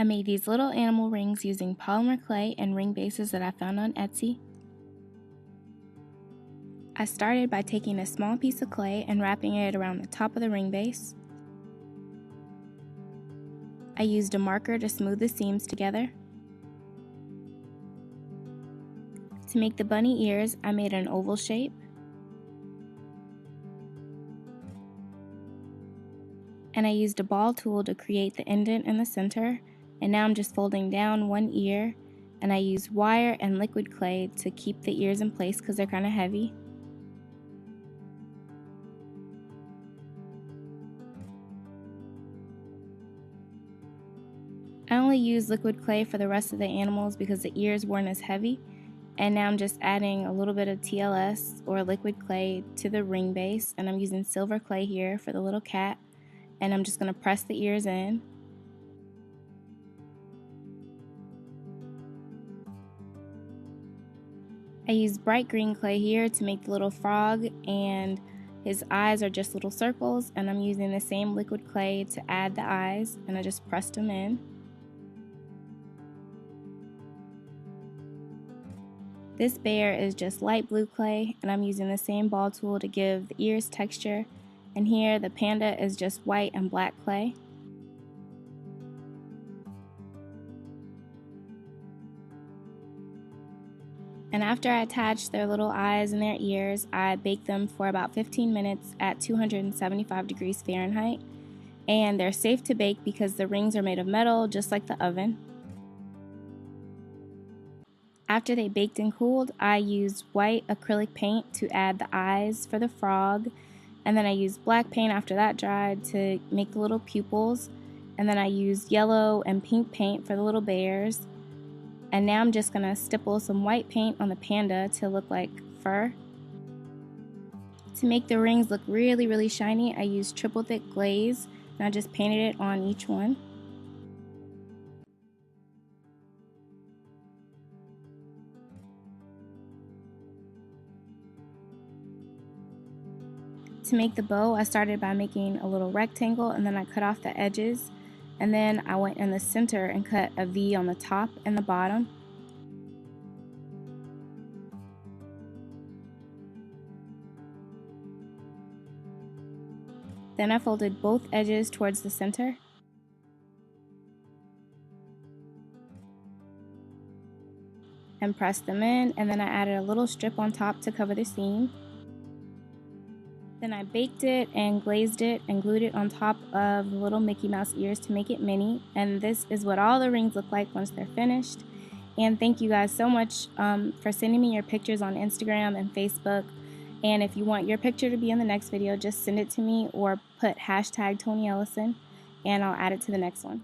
I made these little animal rings using polymer clay and ring bases that I found on Etsy. I started by taking a small piece of clay and wrapping it around the top of the ring base. I used a marker to smooth the seams together. To make the bunny ears, I made an oval shape. And I used a ball tool to create the indent in the center. And now I'm just folding down one ear, and I used wire and liquid clay to keep the ears in place because they're kind of heavy. I only used liquid clay for the rest of the animals because the ears weren't as heavy, and now I'm just adding a little bit of TLS or liquid clay to the ring base, and I'm using silver clay here for the little cat, and I'm just going to press the ears in. I used bright green clay here to make the little frog, and his eyes are just little circles, and I'm using the same liquid clay to add the eyes, and I just pressed them in. This bear is just light blue clay, and I'm using the same ball tool to give the ears texture, and here the panda is just white and black clay. And after I attached their little eyes and their ears, I baked them for about 15 minutes at 275 degrees Fahrenheit. And they're safe to bake because the rings are made of metal, just like the oven. After they baked and cooled, I used white acrylic paint to add the eyes for the frog. And then I used black paint after that dried to make the little pupils. And then I used yellow and pink paint for the little bears. And now I'm just going to stipple some white paint on the panda to look like fur. To make the rings look really shiny, I used triple thick glaze, and I just painted it on each one. To make the bow, I started by making a little rectangle, and then I cut off the edges. And then I went in the center and cut a V on the top and the bottom. Then I folded both edges towards the center. And pressed them in, and then I added a little strip on top to cover the seam. Then I baked it and glazed it and glued it on top of the little Mickey Mouse ears to make it mini. And this is what all the rings look like once they're finished. And thank you guys so much for sending me your pictures on Instagram and Facebook. And if you want your picture to be in the next video, just send it to me or put hashtag Tony Ellison, and I'll add it to the next one.